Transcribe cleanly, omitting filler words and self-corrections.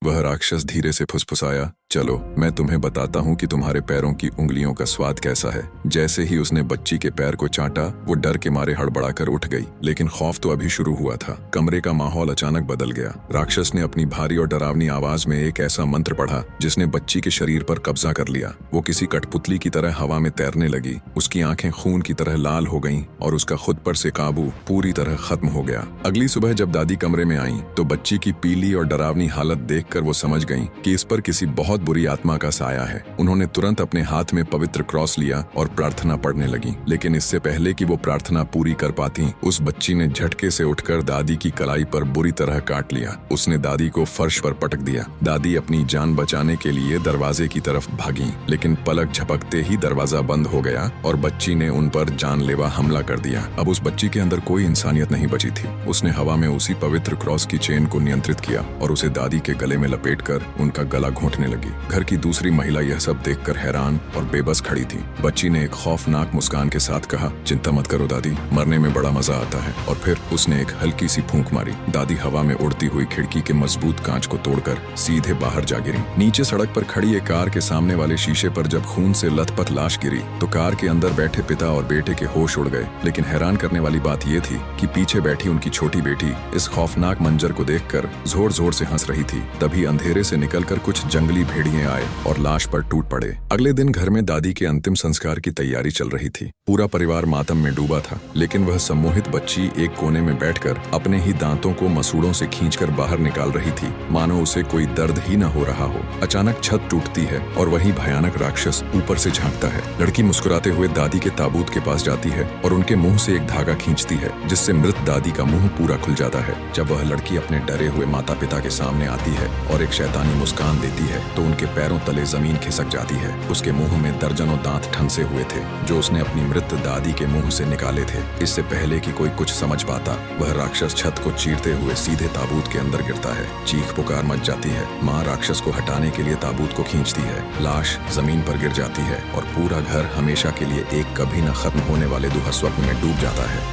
वह राक्षस धीरे से फुसफुसाया, चलो मैं तुम्हें बताता हूँ कि तुम्हारे पैरों की उंगलियों का स्वाद कैसा है। जैसे ही उसने बच्ची के पैर को चाटा, वो डर के मारे हड़बड़ाकर उठ गई, लेकिन खौफ तो अभी शुरू हुआ था। कमरे का माहौल अचानक बदल गया। राक्षस ने अपनी भारी और डरावनी आवाज में एक ऐसा मंत्र पढ़ा जिसने बच्ची के शरीर पर कब्जा कर लिया। वो किसी कठपुतली की तरह हवा में तैरने लगी। उसकी आंखें खून की तरह लाल हो गईं और उसका खुद पर से काबू पूरी तरह खत्म हो गया। अगली सुबह जब दादी कमरे में आईं, तो बच्ची की पीली और डरावनी हालत देखकर वो समझ गईं कि इस पर किसी बहुत बुरी आत्मा का साया है। उन्होंने तुरंत अपने हाथ में पवित्र क्रॉस लिया और प्रार्थना पढ़ने लगी। लेकिन इससे पहले कि वो प्रार्थना पूरी कर पाती, उस बच्ची ने झटके से उठकर दादी की कलाई पर बुरी तरह काट लिया। उसने दादी को फर्श पर पटक दिया। दादी अपनी जान बचाने के लिए दरवाजे की तरफ भागी, लेकिन पलक झपकते ही दरवाजा बंद हो गया और बच्ची ने उन पर जानलेवा हमला कर दिया। अब उस बच्ची के अंदर कोई इंसानियत नहीं बची थी। उसने हवा में उसी पवित्र क्रॉस की चेन को नियंत्रित किया और उसे दादी के गले में लपेटकर उनका गला घोंटने लगी। घर की दूसरी महिला यह सब देखकर हैरान और बेबस खड़ी थी। बच्ची ने एक खौफनाक मुस्कान के साथ कहा, चिंता मत करो दादी, मरने में बड़ा मजा आता है। और फिर उसने एक हल्की सी फूंक मारी। दादी हवा में उड़ती हुई खिड़की के मजबूत कांच को तोड़कर सीधे बाहर जा गिरी। नीचे सड़क पर खड़ी एक कार के सामने वाले शीशे पर जब खून से लथपथ लाश गिरी, तो कार के अंदर बैठे पिता और बेटे के होश उड़ गए। लेकिन हैरान करने वाली बात यह थी कि पीछे बैठी उनकी छोटी बेटी इस खौफनाक मंजर को देखकर जोर जोर से हंस रही थी। तभी अंधेरे से निकलकर कुछ जंगली भेड़िए आए और लाश पर टूट पड़े। अगले दिन घर में दादी के अंतिम संस्कार की तैयारी चल रही थी। पूरा परिवार मातम में डूबा था, लेकिन वह सम्मोहित बच्ची एक कोने में बैठकर अपने ही दांतों को मसूड़ों से खींचकर बाहर निकाल रही थी, मानो उसे कोई दर्द ही न हो रहा हो। अचानक छत टूटती है और वही भयानक राक्षस ऊपर से झांकता है। लड़की मुस्कुराते हुए दादी के ताबूत के पास जाती है और उनके मुंह से एक धागा खींचती है, जिससे मृत दादी का मुंह पूरा खुल जाता है। जब वह लड़की अपने डरे हुए माता पिता के सामने आती है और एक शैतानी मुस्कान देती है, तो उनके पैरों तले जमीन खिसक जाती है। उसके मुंह में दर्जनों दांत ठनसे हुए थे, जो उसने अपनी मृत दादी के मुंह से निकाले थे। इससे पहले कि कोई कुछ समझ पाता, वह राक्षस छत को चीरते हुए सीधे ताबूत के अंदर गिरता है। चीख पुकार मच जाती है। माँ राक्षस को हटाने के लिए ताबूत को खींचती है। लाश जमीन पर गिर जाती है और पूरा घर हमेशा के लिए एक कभी न खत्म होने वाले दुहा स्वप्न में डूब जाता है।